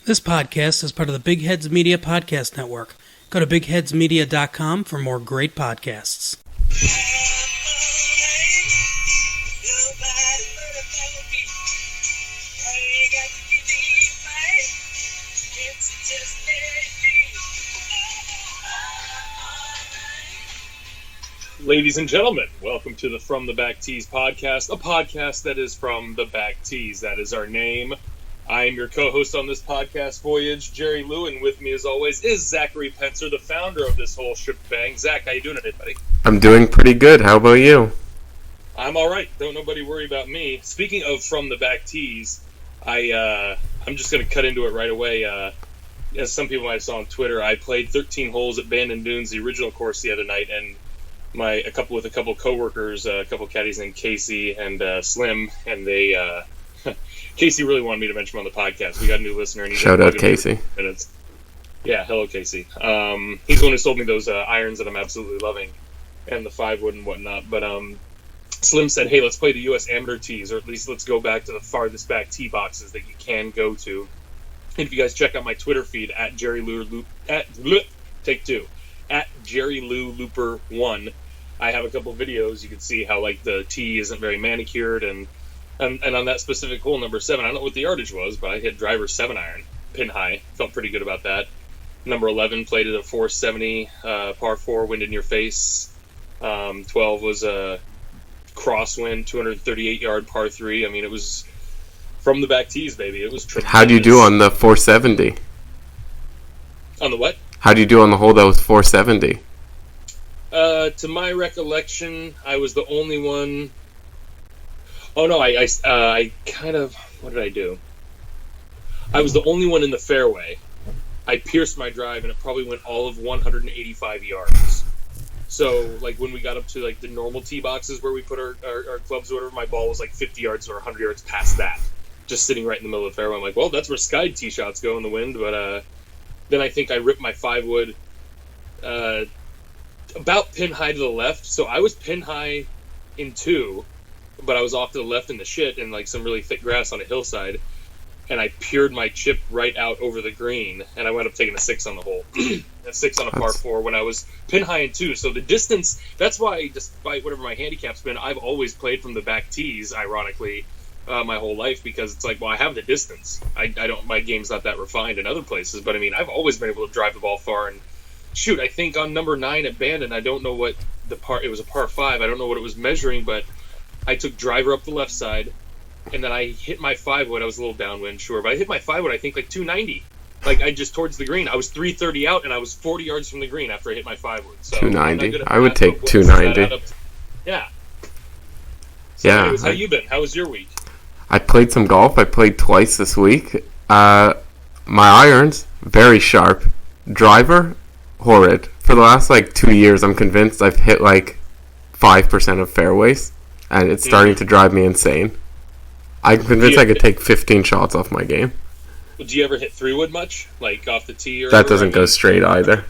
This podcast is part of the Big Heads Media Podcast Network. Go to bigheadsmedia.com for more great podcasts. Ladies and gentlemen, welcome to the From the Back Tees podcast, a podcast that is from the Back Tees. That is our name. I am your co-host on this podcast voyage, Jerry Lewin. With me, as always, is Zachary Pencer, the founder of this whole shebang. Zach, how you doing today, buddy? I'm doing pretty good. How about you? I'm all right. Don't nobody worry about me. Speaking of From the Back Tees, I'm just going to cut into it right away. As some people might have saw on Twitter, I played 13 holes at Bandon Dunes, the original course, the other night, and a couple coworkers, a couple caddies named Casey and Slim, and they Casey really wanted me to mention him on the podcast. We got a new listener, and he's shout out Casey. Yeah, hello Casey. He's the one who sold me those irons that I'm absolutely loving, and the 5-wood and whatnot. But Slim said, "Hey, let's play the U.S. Amateur tees, or at least let's go back to the farthest back tee boxes that you can go to." And if you guys check out my Twitter feed at Jerry Lou at Jerry Lou Looper 1. I have a couple videos. You can see how like the tee isn't very manicured, and on that specific hole, number 7, I don't know what the yardage was, but I hit driver 7-iron, pin high. Felt pretty good about that. Number 11 played at a 470 par 4, wind in your face. 12 was a crosswind, 238-yard par 3. I mean, it was from the back tees, baby. It was tremendous. How do you do on the 470? On the what? How do you do on the hole that was 470? To my recollection, I was the only one. Oh no, I kind of, what did I do? I was the only one in the fairway. I pierced my drive, and it probably went all of 185 yards. So, like, when we got up to, like, the normal tee boxes where we put our clubs or whatever, my ball was, like, 50 yards or 100 yards past that. Just sitting right in the middle of the fairway. I'm like, well, that's where skied tee shots go in the wind. But then I think I ripped my 5-wood about pin high to the left. So I was pin high in 2, but I was off to the left in the shit and like some really thick grass on a hillside, and I peered my chip right out over the green, and I wound up taking a 6 on the hole. A 6 on a par 4 when I was pin high in 2. So the distance, that's why, despite whatever my handicap's been, I've always played from the back tees, ironically, my whole life, because it's like, well, I have the distance. I don't, my game's not that refined in other places, but I mean, I've always been able to drive the ball far. And shoot, I think on number 9 at Bandon, I don't know what it was a par 5. I don't know what it was measuring, but I took driver up the left side, and then I hit my 5-wood. I was a little downwind, sure, but I hit my 5-wood, I think, like 290. Like, I just towards the green. I was 330 out, and I was 40 yards from the green after I hit my 5-wood. So 290. I would take 290. Yeah. So yeah. Anyways, how you been? How was your week? I played some golf. I played twice this week. My irons, very sharp. Driver, horrid. For the last, 2 years, I'm convinced I've hit, 5% of fairways. And it's starting to drive me insane. I'm convinced I could take 15 shots off my game. Do you ever hit 3-wood much? Like off the tee? That doesn't go straight either.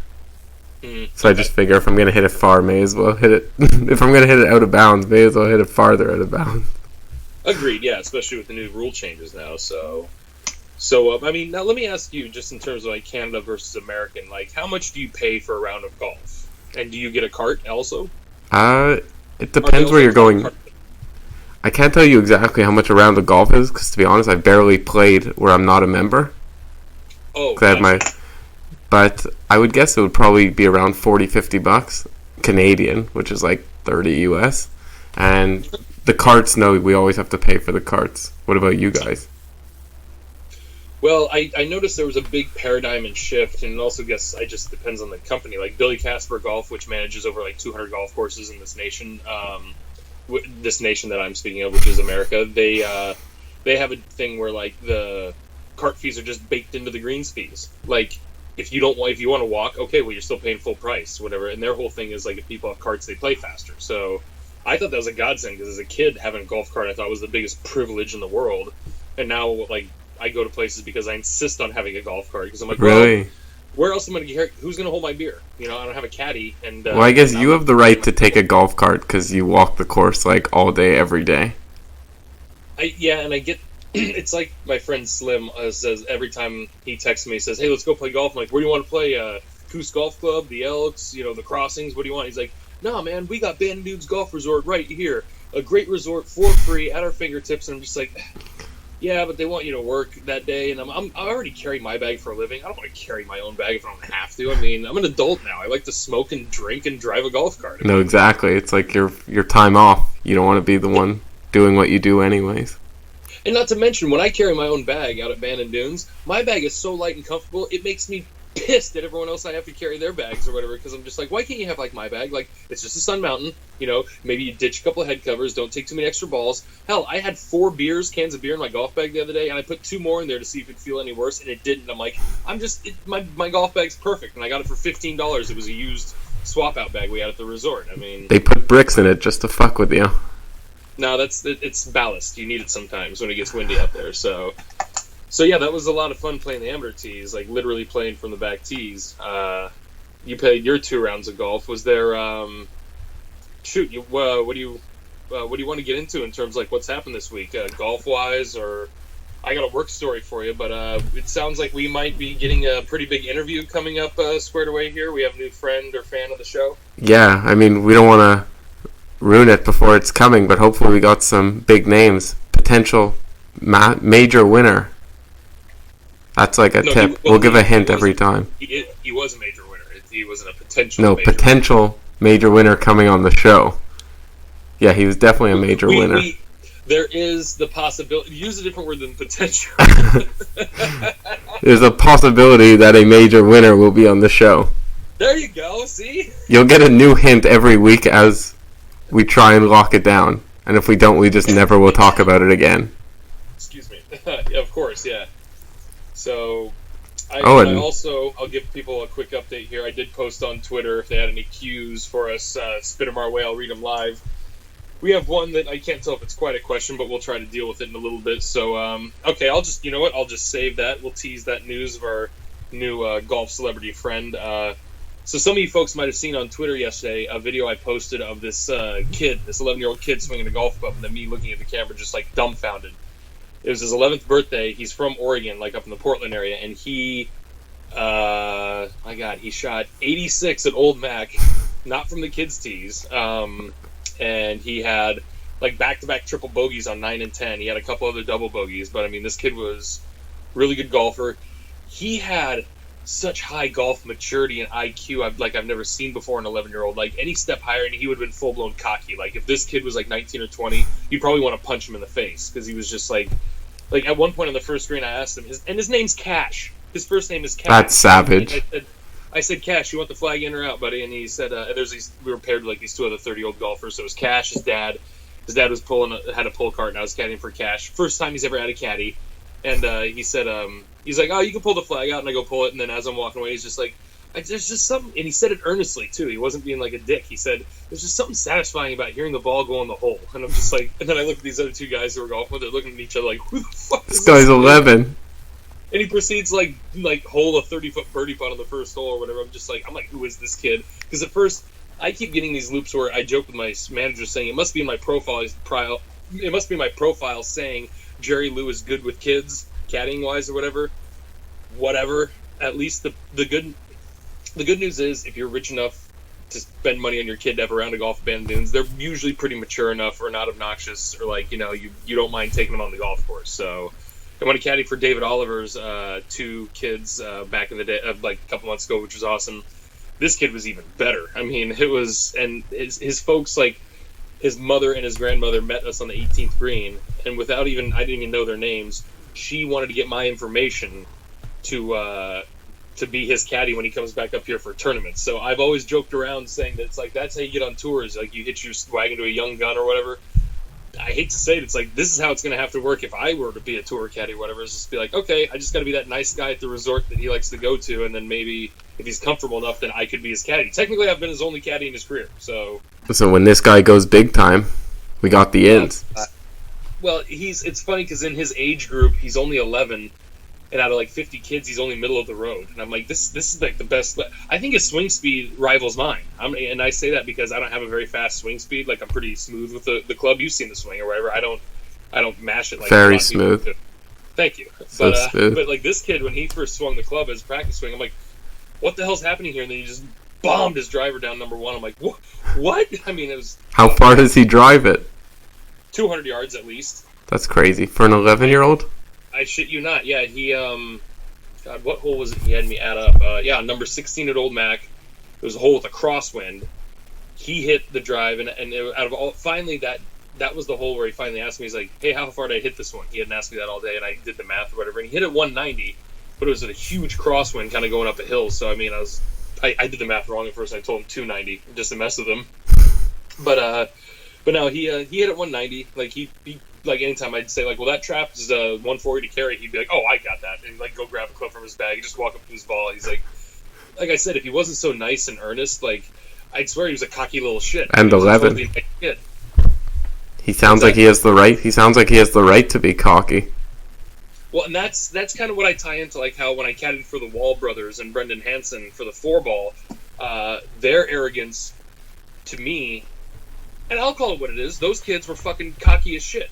So I just figure if I'm going to hit it far, may as well hit it. If I'm going to hit it out of bounds, may as well hit it farther out of bounds. Agreed, yeah, especially with the new rule changes now. So I mean, now let me ask you, just in terms of Canada versus American, how much do you pay for a round of golf? And do you get a cart also? It depends where you're going. I can't tell you exactly how much a round of golf is, because to be honest, I've barely played where I'm not a member. Oh, gotcha. But I would guess it would probably be around $40-50 Canadian, which is 30 US. And the carts, no, we always have to pay for the carts. What about you guys? Well, I noticed there was a big paradigm and shift, and it also it just depends on the company. Like Billy Casper Golf, which manages over 200 golf courses in this nation, this nation that I'm speaking of, which is America, they have a thing where the cart fees are just baked into the greens fees. If you want to walk, okay, well, you're still paying full price, whatever. And their whole thing is if people have carts, they play faster. So I thought that was a godsend, because as a kid, having a golf cart I thought was the biggest privilege in the world. And now I go to places because I insist on having a golf cart, because I'm like, really? Well, where else am I going to get? Who's going to hold my beer? I don't have a caddy. And well, I guess you have the right to take a golf cart because you walk the course all day, every day. And I get it's like my friend Slim says every time he texts me, he says, "Hey, let's go play golf." I'm like, "Where do you want to play? Coos Golf Club, the Elks, the Crossings. What do you want?" He's like, "No, man, we got Band Dudes Golf Resort right here. A great resort for free at our fingertips." And I'm just like, "Yeah, but they want you to work that day." And I already carry my bag for a living. I don't want to carry my own bag if I don't have to. I mean, I'm an adult now. I like to smoke and drink and drive a golf cart. No, exactly. It's like your time off. You don't want to be the one doing what you do anyways. And not to mention, when I carry my own bag out at Bandon Dunes, my bag is so light and comfortable, it makes me pissed at everyone else I have to carry their bags or whatever, because I'm just like, why can't you have, like, my bag? Like, it's just a Sun Mountain, maybe you ditch a couple of head covers, don't take too many extra balls. Hell, I had 4 cans of beer in my golf bag the other day, and I put 2 more in there to see if it'd feel any worse, and it didn't. I'm like, my golf bag's perfect, and I got it for $15. It was a used swap-out bag we had at the resort. I mean... They put bricks in it just to fuck with you. No, it's ballast. You need it sometimes when it gets windy out there. So yeah, that was a lot of fun playing the amateur tees, like literally playing from the back tees. You played your 2 rounds of golf. Was there? What do you want to get into in terms of, like, what's happened this week, golf wise? Or I got a work story for you, but it sounds like we might be getting a pretty big interview coming up squared away here. We have a new friend or fan of the show. Yeah, I mean, we don't want to ruin it before it's coming, but hopefully we got some big names. Potential major winner. That's like a tip. We'll give a hint every time. He was a major winner. He wasn't a potential potential major winner coming on the show. Yeah, he was definitely a major winner. There is the possibility. Use a different word than potential. There's a possibility that a major winner will be on the show. There you go, see? You'll get a new hint every week as we try and lock it down. And if we don't, we just never will talk about it again. Excuse me. Of course, yeah. So, I'll give people a quick update here. I did post on Twitter if they had any cues for us. Spit them our way, I'll read them live. We have one that I can't tell if it's quite a question, but we'll try to deal with it in a little bit. So, okay, I'll just save that. We'll tease that news of our new golf celebrity friend. So some of you folks might have seen on Twitter yesterday a video I posted of this kid, this 11-year-old kid swinging a golf club, and then me looking at the camera just, like, dumbfounded. It was his 11th birthday. He's from Oregon, like up in the Portland area, and he shot 86 at Old Mac, not from the kids' tees. And he had, like, back-to-back triple bogeys on 9 and 10. He had a couple other double bogeys, but, I mean, this kid was a really good golfer. He had such high golf maturity and IQ I've never seen before in an 11-year-old. Like, any step higher, and he would have been full-blown cocky. Like, if this kid was, like, 19 or 20, you'd probably want to punch him in the face, because he was just, like, at one point on the first screen, I asked him, his name's Cash. His first name is Cash. That's savage. I said, Cash, you want the flag in or out, buddy? And he said, we were paired with, like, these 2 other 30-year-old golfers. So it was Cash, his dad. His dad had a pull cart, and I was caddying for Cash. First time he's ever had a caddy. And he said, he's like, oh, you can pull the flag out, and I go pull it. And then as I'm walking away, he's just like, there's just something, and he said it earnestly, too. He wasn't being like a dick. He said, there's just something satisfying about hearing the ball go in the hole. And I'm just like, and then I look at these other 2 guys who were golfing with, they're looking at each other like, who the fuck is this guy's 11. And he proceeds like hole a 30-foot birdie putt on the first hole or whatever. I'm like, who is this kid? Because at first, I keep getting these loops where I joke with my manager saying it must be in my profile. It must be my profile saying Jerry Lou is good with kids, caddying wise or whatever. Whatever. At least the good news is if you're rich enough to spend money on your kid to have a round of golf at Bandon Dunes, they're usually pretty mature enough or not obnoxious or you don't mind taking them on the golf course. So. I went to caddy for David Oliver's 2 kids back in the day, like a couple months ago, which was awesome. This kid was even better. I mean, it was, and his folks, like his mother and his grandmother met us on the 18th green, and I didn't even know their names. She wanted to get my information to be his caddy when he comes back up here for tournaments. So I've always joked around saying that it's like that's how you get on tours, like you hitch your wagon to a young gun or whatever. I hate to say it, it's like, this is how it's going to have to work if I were to be a tour caddy or whatever, is just be like, okay, I just got to be that nice guy at the resort that he likes to go to, and then maybe if he's comfortable enough, then I could be his caddy. Technically, I've been his only caddy in his career, so... So when this guy goes big time, we got the ins. Well, it's funny, because in his age group, he's only 11, and out of like 50 kids, he's only middle of the road. And I'm like, this is like the best. I think his swing speed rivals mine. And I say that because I don't have a very fast swing speed. Like, I'm pretty smooth with the club. You've seen the swing or whatever. I don't I don't mash it like very smooth. Thank you. So smooth. But like this kid, when he first swung the club as a practice swing, I'm like, what the hell's happening here? And then he just bombed his driver down number one. I'm like, what? I mean, it was... How far does he drive it? 200 yards at least. That's crazy. For an 11-year-old? I shit you not. Yeah, he, God, what hole was it he had me add up? Number 16 at Old Mac. It was a hole with a crosswind. He hit the drive, and out of all... Finally, that was the hole where he finally asked me, he's like, hey, how far did I hit this one? He hadn't asked me that all day, and I did the math or whatever, and he hit it 190, but it was at a huge crosswind kind of going up a hill, so, I mean, I did the math wrong at first. I told him 290 just to mess with him. But no, he hit it 190. Like he like anytime I'd say like, well, that trap is 140 to carry. He'd be like, oh, I got that, and like go grab a club from his bag and just walk up to his ball. He's like I said, if he wasn't so nice and earnest, like I'd swear he was a cocky little shit. And 11. Totally nice kid. He sounds like he has the right. He sounds like he has the right to be cocky. Well, and that's kind of what I tie into, like how when I caddied for the Wall brothers and Brendan Hansen for the 4-ball, their arrogance to me, and I'll call it what it is, those kids were fucking cocky as shit.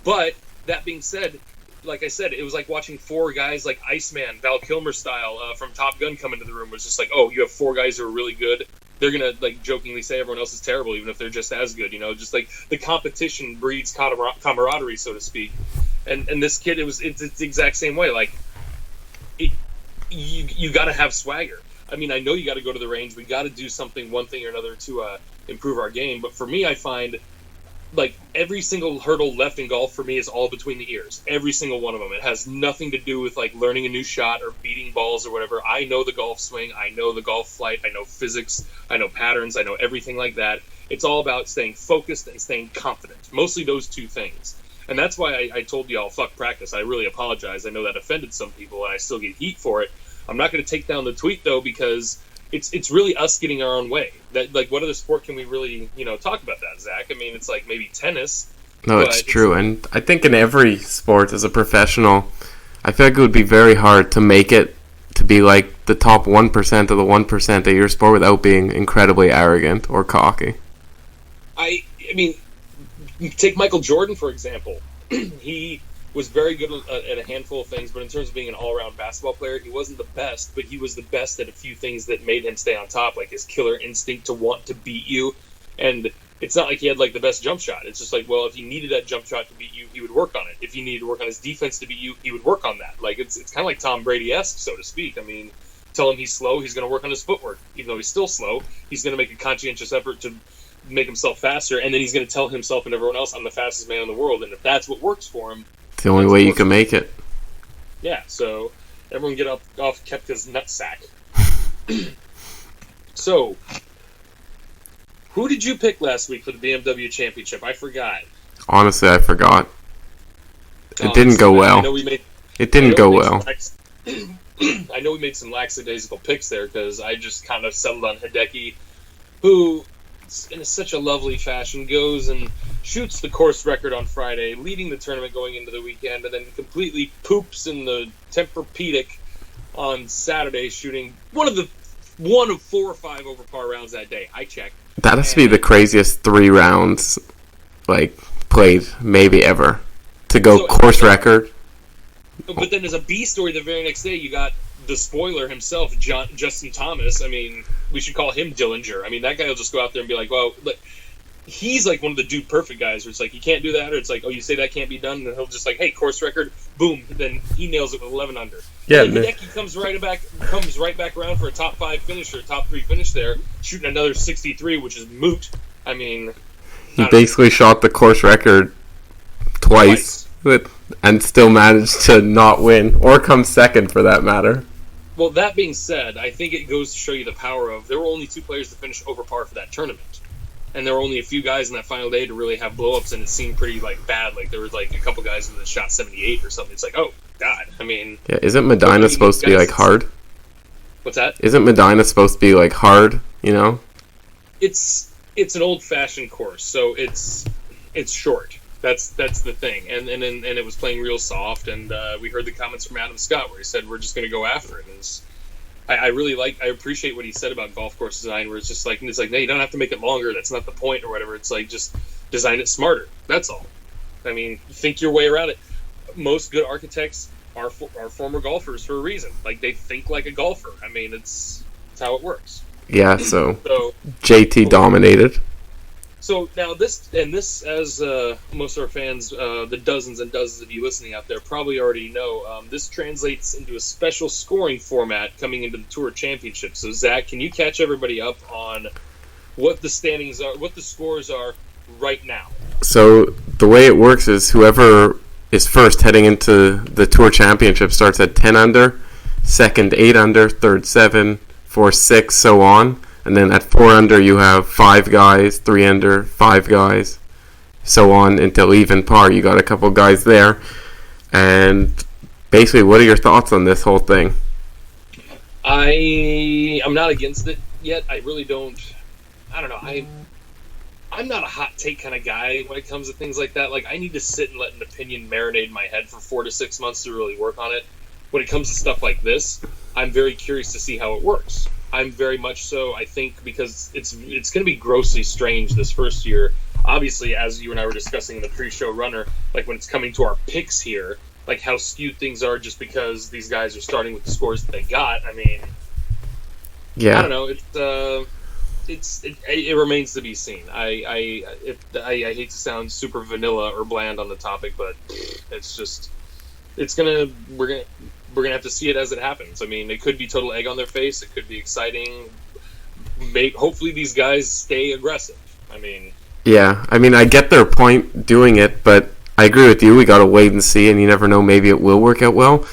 But that being said, like I said, it was like watching 4 guys like Iceman, Val Kilmer style from Top Gun come into the room. It was just like, oh, you have 4 guys who are really good. They're gonna like jokingly say everyone else is terrible, even if they're just as good. You know, just like the competition breeds camaraderie, so to speak. And this kid, it's the exact same way. Like, you got to have swagger. I mean, I know you got to go to the range. We got to do something, one thing or another, to improve our game. But for me, I find like every single hurdle left in golf for me is all between the ears. Every single one of them. It has nothing to do with like learning a new shot or beating balls or whatever. I know the golf swing. I know the golf flight. I know physics. I know patterns. I know everything like that. It's all about staying focused and staying confident. Mostly those 2 things. And that's why I told y'all, fuck practice. I really apologize. I know that offended some people, and I still get heat for it. I'm not going to take down the tweet, though, because it's really us getting our own way. That, like, what other sport can we really, talk about that, Zach? I mean, it's like maybe tennis. No, it's true. And I think in every sport, as a professional, I feel like it would be very hard to make it to be like the top 1% of the 1% of your sport without being incredibly arrogant or cocky. I mean... Take Michael Jordan, for example. He was very good at a handful of things, but in terms of being an all-around basketball player, he wasn't the best, but he was the best at a few things that made him stay on top, like his killer instinct to want to beat you. And it's not like he had like the best jump shot. It's just like, well, if he needed that jump shot to beat you, he would work on it. If he needed to work on his defense to beat you, he would work on that. Like it's kind of like Tom Brady-esque, so to speak. I mean, tell him he's slow, he's going to work on his footwork. Even though he's still slow, he's going to make a conscientious effort to make himself faster, and then he's going to tell himself and everyone else, I'm the fastest man in the world, and if that's what works for him, it's the only way you can make it. Yeah, so everyone get off Kepka's nutsack. So, who did you pick last week for the BMW Championship? I forgot. Honestly, I forgot. It didn't go well. It didn't go well. I know we made some lackadaisical picks there, because I just kind of settled on Hideki, who in such a lovely fashion goes and shoots the course record on Friday, leading the tournament going into the weekend, and then completely poops in the Tempur-Pedic on Saturday, shooting one of 4 or 5 over par rounds that day. I checked. That has to be the craziest 3 rounds like played maybe ever to go course record. But then there's a B story the very next day. You got the spoiler himself, Justin Thomas. I mean, we should call him Dillinger. I mean, that guy will just go out there and be like, well, he's like one of the dude perfect guys where it's like, you can't do that, or it's like, oh, you say that can't be done, and he'll just like, hey, course record, boom, then he nails it with 11 under. Yeah, and Hideki comes right back around for a top 5 finish or top 3 finish there, shooting another 63, which is moot. I mean, he basically shot the course record twice. And still managed to not win, or come second for that matter. Well, that being said, I think it goes to show you the power of, there were only 2 players to finish over par for that tournament. And there were only a few guys in that final day to really have blow-ups, and it seemed pretty, like, bad. Like, there was, like, a couple guys that shot 78 or something. It's like, oh, God, I mean... Yeah, isn't Medina supposed to be, like, hard? What's that? Isn't Medina supposed to be, like, hard, you know? It's an old-fashioned course, so it's short. That's the thing, and it was playing real soft, and we heard the comments from Adam Scott where he said we're just going to go after it. And I appreciate what he said about golf course design, where it's like no, you don't have to make it longer. That's not the point or whatever. It's like just design it smarter. That's all. I mean, think your way around it. Most good architects are former golfers for a reason. Like, they think like a golfer. I mean, it's how it works. Yeah, so JT dominated. So now this, as most of our fans, the dozens and dozens of you listening out there probably already know, this translates into a special scoring format coming into the Tour Championship. So Zach, can you catch everybody up on what the standings are, what the scores are right now? So the way it works is whoever is first heading into the Tour Championship starts at 10 under, second 8 under, third 7, fourth 6, so on. And then at 4 under you have 5 guys, 3 under, 5 guys, so on until even par. You got a couple guys there. And basically, what are your thoughts on this whole thing? I'm not against it yet. I really don't. I don't know. I'm not a hot take kind of guy when it comes to things like that. Like, I need to sit and let an opinion marinate in my head for 4 to 6 months to really work on it. When it comes to stuff like this, I'm very curious to see how it works. I'm very much so, I think, because it's going to be grossly strange this first year. Obviously, as you and I were discussing in the pre-show runner, like when it's coming to our picks here, like how skewed things are just because these guys are starting with the scores that they got. I mean, yeah, I don't know. It remains to be seen. I hate to sound super vanilla or bland on the topic, but we're gonna have to see it as it happens. I mean, it could be total egg on their face. It could be exciting. Hopefully, these guys stay aggressive. I mean, yeah. I mean, I get their point doing it, but I agree with you. We gotta wait and see, and you never know. Maybe it will work out well.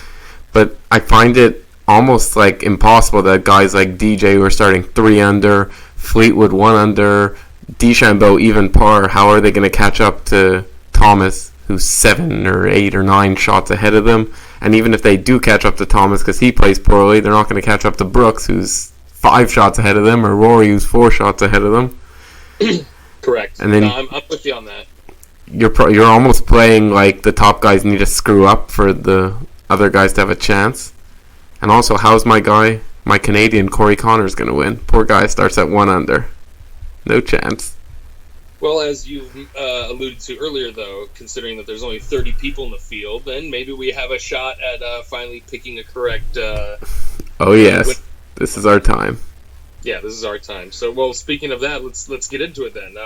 But I find it almost like impossible that guys like DJ who are starting 3 under, Fleetwood 1 under, DeChambeau even par. How are they going to catch up to Thomas, who's 7 or 8 or 9 shots ahead of them? And even if they do catch up to Thomas because he plays poorly, they're not going to catch up to Brooks, who's 5 shots ahead of them, or Rory, who's 4 shots ahead of them. Correct. And then I'm with you on that. You're almost playing like the top guys need to screw up for the other guys to have a chance. And also, how's my Canadian Corey Connors going to win? Poor guy starts at 1 under. No chance. Well, as you alluded to earlier, though, considering that there's only 30 people in the field, then maybe we have a shot at finally picking a correct... oh, yes. This is our time. Yeah, this is our time. So, well, speaking of that, let's get into it then.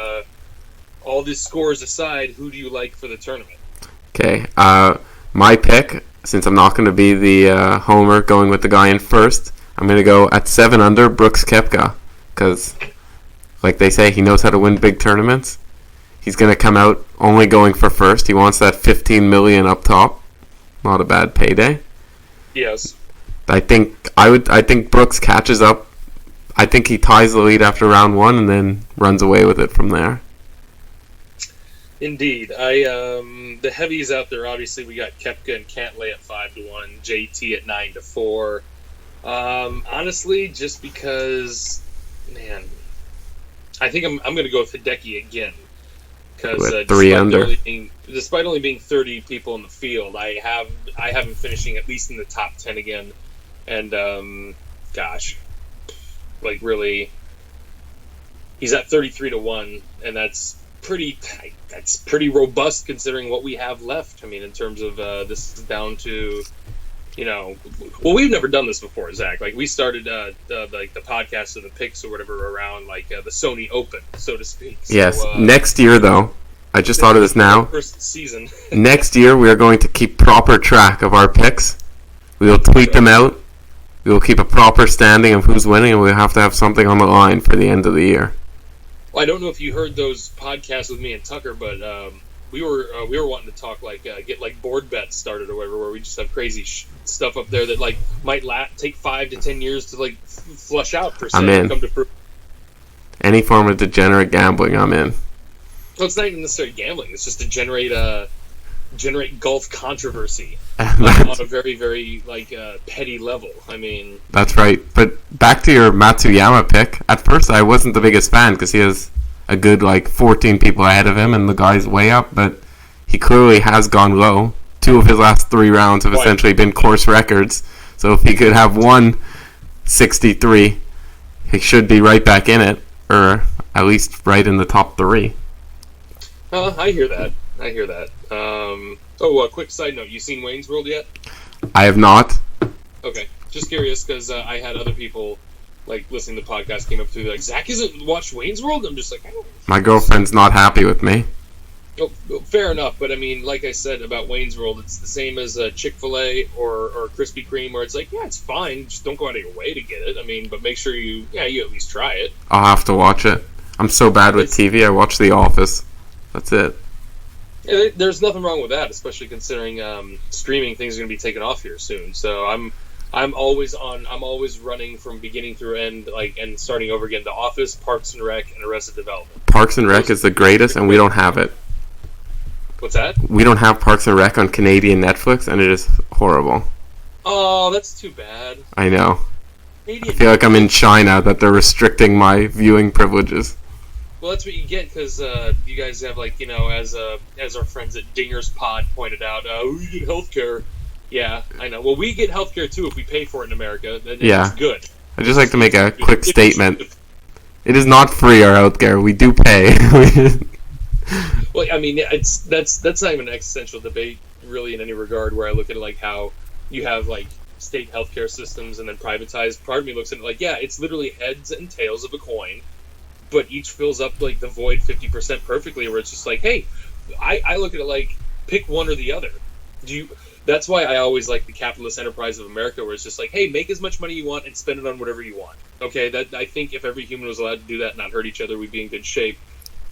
All these scores aside, who do you like for the tournament? Okay. My pick, since I'm not going to be the homer going with the guy in first, I'm going to go at 7 under Brooks Koepka, because, like they say, he knows how to win big tournaments. He's going to come out only going for first. He wants that $15 million up top. Not a bad payday. Yes. I think Brooks catches up. I think he ties the lead after round 1 and then runs away with it from there. Indeed. The heavies out there, obviously, we got Koepka and Cantlay at 5-1, JT at 9-4. Honestly, just because, man, I think I'm going to go with Hideki again. Because 3 under. Despite only being 30 people in the field, I have him finishing at least in the top 10 again. And gosh, like really, he's at 33-1, and that's pretty robust considering what we have left. I mean, in terms of this is down to, well, we've never done this before, Zach. Like, we started like the podcast or the picks or whatever around like the Sony Open, so to speak. So, yes. Next year, though, I just thought of this now. First season. Next year, we are going to keep proper track of our picks. We will tweet them out. We will keep a proper standing of who's winning, and we'll have to have something on the line for the end of the year. Well, I don't know if you heard those podcasts with me and Tucker, but we were wanting to talk like get like board bets started or whatever, where we just have crazy stuff up there that like might take 5 to 10 years to like flush out per se. I'm in. Come to Any form of degenerate gambling, I'm in. Well, it's not even necessarily gambling. It's just to generate golf controversy on a very, very petty level. I mean, that's right. But back to your Matsuyama pick. At first, I wasn't the biggest fan because he has a good 14 people ahead of him, and the guy's way up. But he clearly has gone low. 2 of his last 3 rounds have essentially been course records. So if he could have won 63, he should be right back in it, or at least right in the top 3. I hear that. I hear that. Quick side note: you seen Wayne's World yet? I have not. Okay, just curious because I had other people like listening to the podcast came up to me like, Zach hasn't watched Wayne's World. I'm just like, I don't. My girlfriend's not happy with me. Oh, fair enough, but I mean, like I said about Wayne's World, it's the same as Chick-fil-A or Krispy Kreme, where it's like, yeah, it's fine, just don't go out of your way to get it. I mean, but make sure you at least try it. I'll have to watch it. I'm so bad with TV. I watch The Office. That's it. Yeah, there's nothing wrong with that, especially considering streaming things are going to be taken off here soon. So I'm always running from beginning through end, and starting over again. The Office, Parks and Rec, and Arrested Development. Parks and Rec is the greatest, and we don't have it. What's that? We don't have Parks and Rec on Canadian Netflix, and it is horrible. Oh, that's too bad. I know. Canadian I feel like I'm in China, that they're restricting my viewing privileges. Well, that's what you get because you guys have, as our friends at Dinger's Pod pointed out, we get healthcare. Yeah, I know. Well, we get healthcare too if we pay for it in America. It's good. I'd just like to make a quick statement. It is not free, our healthcare. We do pay. Well, I mean, that's not even an existential debate really in any regard. Where I look at it like how you have like state healthcare systems and then privatized. Part of me looks at it like, yeah, it's literally heads and tails of a coin, but each fills up like the void 50% perfectly. Where it's just like, hey, I look at it like pick one or the other. That's why I always like the capitalist enterprise of America, where it's just like, hey, make as much money you want and spend it on whatever you want. Okay, that I think if every human was allowed to do that and not hurt each other, we'd be in good shape.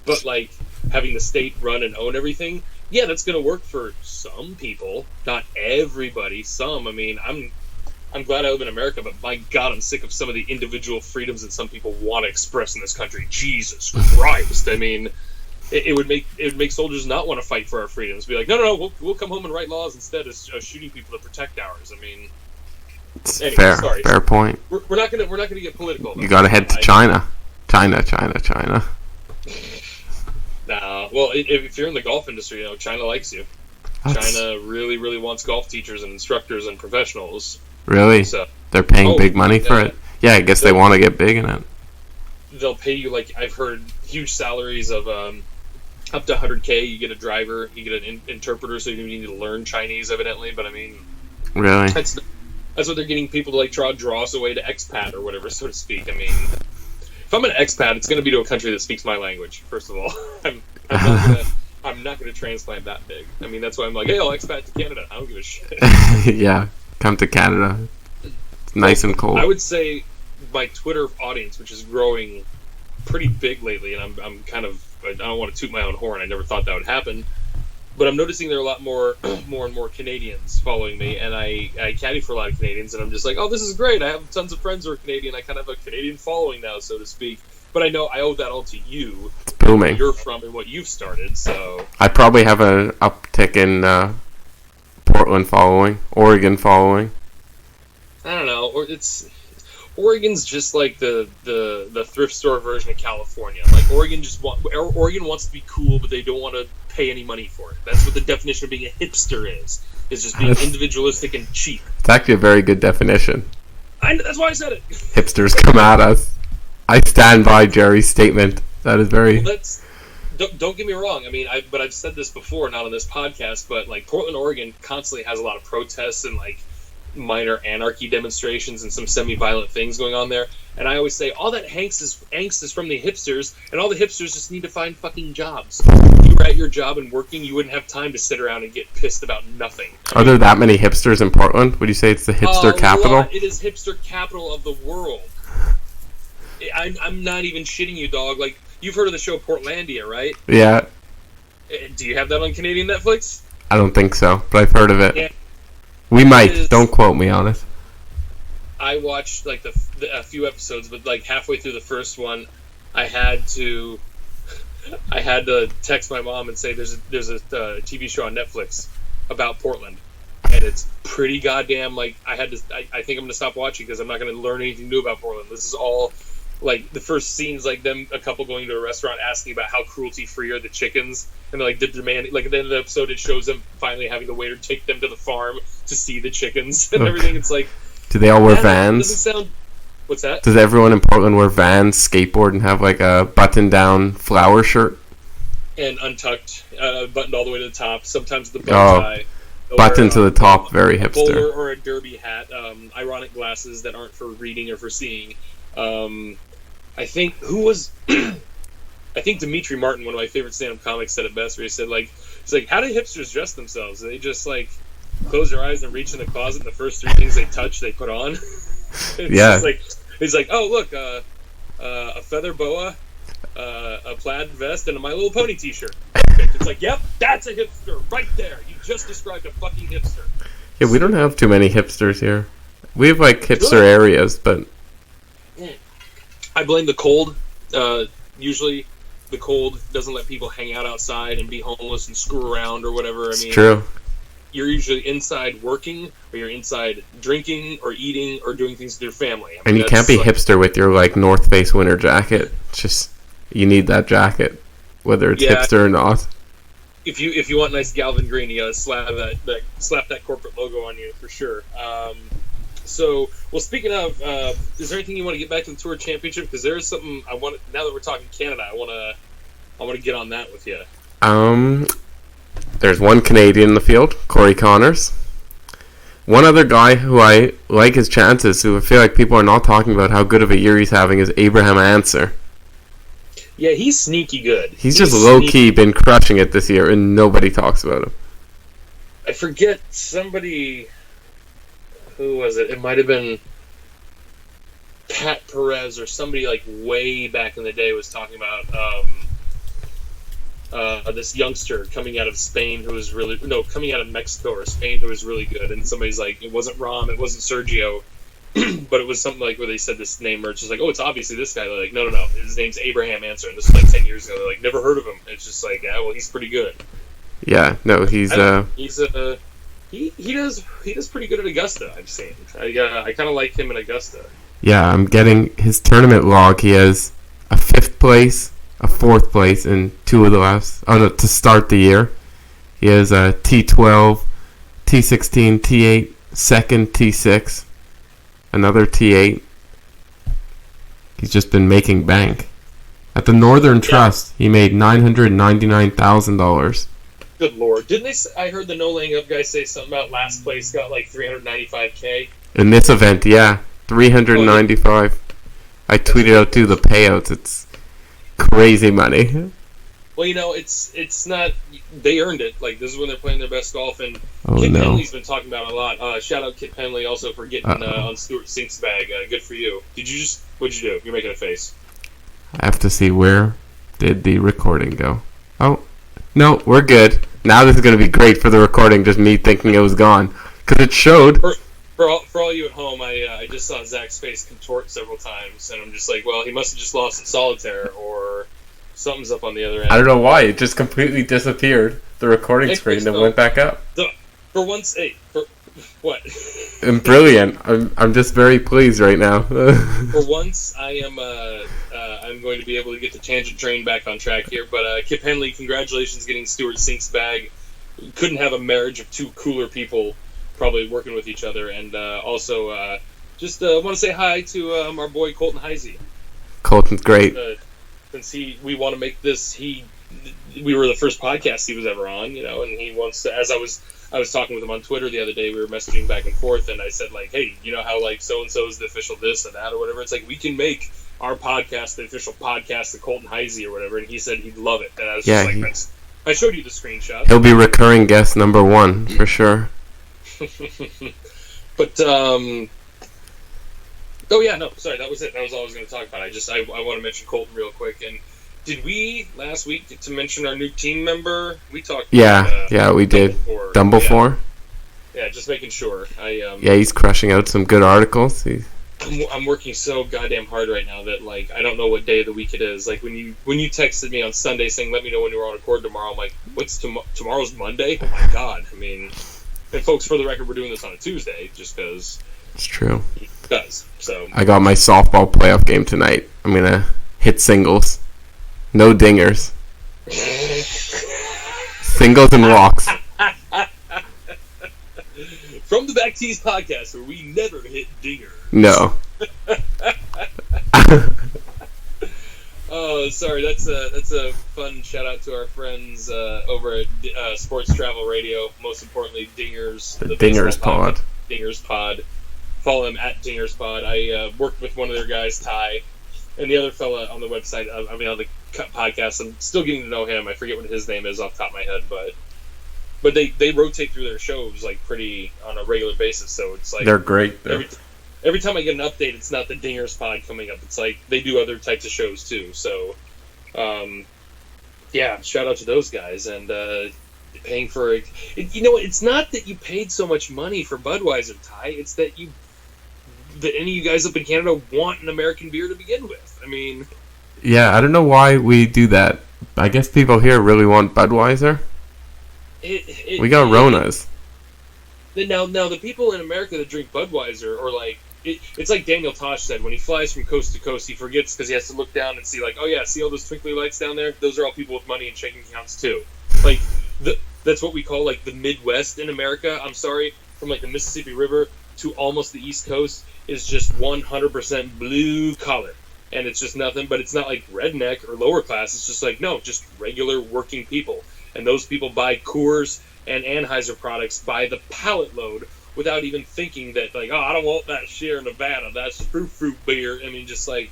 But like having the state run and own everything, yeah, that's going to work for some people, not everybody. Some, I mean, I'm glad I live in America, but my God, I'm sick of some of the individual freedoms that some people want to express in this country. Jesus Christ! I mean, it would make soldiers not want to fight for our freedoms. Be like, no, we'll come home and write laws instead of shooting people to protect ours. I mean, anyway, fair point. We're not gonna get political. You gotta head to China. China. Nah, well, if you're in the golf industry, China likes you. China really, really wants golf teachers and instructors and professionals. Really? So, they're paying big money for it? Yeah, I guess they want to get big in it. They'll pay you, like, I've heard huge salaries of up to $100K. You get a driver, you get an interpreter, so you need to learn Chinese, evidently. But, I mean... Really? That's what they're getting people to, like, draw us away to expat or whatever, so to speak. I mean... If I'm an expat, it's going to be to a country that speaks my language, first of all. I'm not going to transplant that big. I mean, that's why I'm like, hey, I'll expat to Canada. I don't give a shit. Yeah, come to Canada. It's nice and cold. I would say my Twitter audience, which is growing pretty big lately, and I'm kind of, I don't want to toot my own horn. I never thought that would happen. But I'm noticing there are a lot more and more Canadians following me, and I caddy for a lot of Canadians, and I'm just like, oh, this is great. I have tons of friends who are Canadian. I kind of have a Canadian following now, so to speak. But I know I owe that all to you. It's booming. Where you're from and what you've started, so... I probably have an uptick in Portland following, Oregon following. I don't know. Oregon's just like the thrift store version of California. Like Oregon wants to be cool, but they don't want to pay any money for it. That's what the definition of being a hipster is just being individualistic and cheap. It's actually a very good definition. That's why I said it. Hipsters come at us. I stand by Jerry's statement. That is very... Well, don't get me wrong. I mean, I've said this before, not on this podcast, but like Portland, Oregon constantly has a lot of protests and like minor anarchy demonstrations and some semi-violent things going on there. And I always say, all that angst is from the hipsters, and all the hipsters just need to find fucking jobs. If you were at your job and working, you wouldn't have time to sit around and get pissed about nothing. Are there that many hipsters in Portland? Would you say it's the hipster capital? It is hipster capital of the world. I'm not even shitting you, dog. Like, you've heard of the show Portlandia, right? Yeah. Do you have that on Canadian Netflix? I don't think so, but I've heard of it. Yeah. We might. Don't quote me on it. I watched like a few episodes, but like halfway through the first one, I had to text my mom and say there's a TV show on Netflix about Portland, and it's pretty goddamn like I think I'm gonna stop watching because I'm not gonna learn anything new about Portland. This is all like the first scene's like them, a couple going to a restaurant asking about how cruelty free are the chickens, and they're like the demand, like at the end of the episode it shows them finally having the waiter take them to the farm to see the chickens and everything. It's like, do they all wear Vans? Doesn't sound... What's that? Does everyone in Portland wear Vans, skateboard, and have like a button down flower shirt? and untucked, buttoned all the way to the top. Sometimes the bow tie. Button to the top, very hipster. A bowler or a derby hat. Ironic glasses that aren't for reading or for seeing. I think I think Dimitri Martin, one of my favorite stand-up comics, said it best. Where he said, like, it's like, how do hipsters dress themselves? They just like close their eyes and reach in the closet, and the first three things they touch, they put on. Yeah. It's like, oh look, a feather boa, a plaid vest, and a My Little Pony T-shirt. It's like, yep, that's a hipster right there. You just described a fucking hipster. Yeah, we don't have too many hipsters here. We have like hipster areas, but I blame the cold. Usually, the cold doesn't let people hang out outside and be homeless and screw around or whatever. It's true. You're usually inside working, or you're inside drinking or eating or doing things with your family. I mean, and you can't be hipster with your like North Face winter jacket. It's just you need that jacket, whether it's hipster or not. If you want nice Galvin green, you gotta slap that corporate logo on you for sure. So, well, speaking of, is there anything you want to get back to the Tour Championship? Because there is something I want. Now that we're talking Canada, I want to get on that with you. There's one Canadian in the field, Corey Connors. One other guy who I like his chances, who I feel like people are not talking about how good of a year he's having, is Abraham Answer. Yeah, he's sneaky good. He's just low-key been crushing it this year, and nobody talks about him. I forget somebody... Who was it? It might have been Pat Perez or somebody like way back in the day was talking about this youngster coming out of Spain who was coming out of Mexico or Spain who was really good. And somebody's like, it wasn't Rom, it wasn't Sergio, but it was something like where they said this name or it's just like, oh, it's obviously this guy. They're like, no, his name's Abraham Answer. And this was like 10 years ago. They're like, never heard of him. And it's just like, yeah, well, he's pretty good. Yeah, no, He does pretty good at Augusta, I've seen. I kind of like him in Augusta. Yeah, I'm getting his tournament log. He has a 5th place, a 4th place, and 2 of the last. Oh no, to start the year. He has a T12, T16, T8, 2nd, T6, another T8. He's just been making bank. At the Northern Trust, he made $999,000. Good lord! Didn't they? I heard the no laying up guy say something about last place got like $395K. In this event, yeah, $395. I tweeted out too the payouts. It's crazy money. Well, it's not. They earned it. Like this is when they're playing their best golf, and Kit Penley's been talking about it a lot. Shout out Kit Penley also for getting on Stuart Sink's bag. Good for you. What'd you do? You're making a face. I have to see where did the recording go. Oh. No, we're good. Now this is going to be great for the recording, just me thinking it was gone. Because it showed. For all you at home, I just saw Zach's face contort several times, and I'm just like, well, he must have just lost in solitaire, or something's up on the other end. I don't know why. It just completely disappeared, the recording screen, and went back up. What? I'm brilliant. I'm just very pleased right now. For once, I'm going to be able to get the tangent train back on track here. But Kip Henley, congratulations getting Stuart Sink's bag. Couldn't have a marriage of two cooler people probably working with each other. And also, just want to say hi to our boy Colton Heisey. Colton's great. Since we want to make this, we were the first podcast he was ever on, and he wants to, as I was talking with him on Twitter the other day, we were messaging back and forth, and I said, like, hey, you know how, like, so-and-so is the official this and that or whatever? It's like, we can make our podcast the official podcast of Colton Heisey or whatever, and he said he'd love it. And I was just like, I showed you the screenshot. He'll be recurring guest number 1, for sure. But, oh yeah, no, sorry, that was it. That was all I was going to talk about. I want to mention Colton real quick, and did we last week get to mention our new team member? We talked. Yeah, we did. Dumbledore. Yeah, just making sure. He's crushing out some good articles. I'm working so goddamn hard right now that like I don't know what day of the week it is. Like when you texted me on Sunday saying let me know when you were on record tomorrow, I'm like, what's tomorrow's Monday? Oh my god! I mean, and folks, for the record, we're doing this on a Tuesday just because. It's true. It does. So I got my softball playoff game tonight. I'm gonna hit singles. No dingers. Singles and walks. From the Back Tees podcast, where we never hit dingers. No. Oh Oh, sorry. That's a fun shout out to our friends over at Sports Travel Radio. Most importantly, Dingers. The Dingers Pod. Dingers Pod. Follow them at Dingers Pod. I worked with one of their guys, Ty, and the other fella on the website. On the podcast. I'm still getting to know him. I forget what his name is off the top of my head, but they rotate through their shows like pretty on a regular basis. So it's like they're great. Every time I get an update, it's not the Dingers Pod coming up. It's like they do other types of shows too. So, yeah, shout out to those guys and paying for it. It's not that you paid so much money for Budweiser, Ty. It's that any of you guys up in Canada want an American beer to begin with. I mean, yeah, I don't know why we do that. I guess people here really want Budweiser. We got Ronas. Now the people in America that drink Budweiser are like. It's like Daniel Tosh said, when he flies from coast to coast, he forgets because he has to look down and see, like, oh yeah, see all those twinkly lights down there? Those are all people with money and checking accounts too. Like, that's what we call, like, the Midwest in America. I'm sorry, from, like, the Mississippi River to almost the East Coast is just 100% blue collar. And it's just nothing, but it's not like redneck or lower class. It's just like, no, just regular working people. And those people buy Coors and Anheuser products by the pallet load without even thinking that, like, oh, I don't want that Sierra Nevada, that's fruit beer. I mean, just like,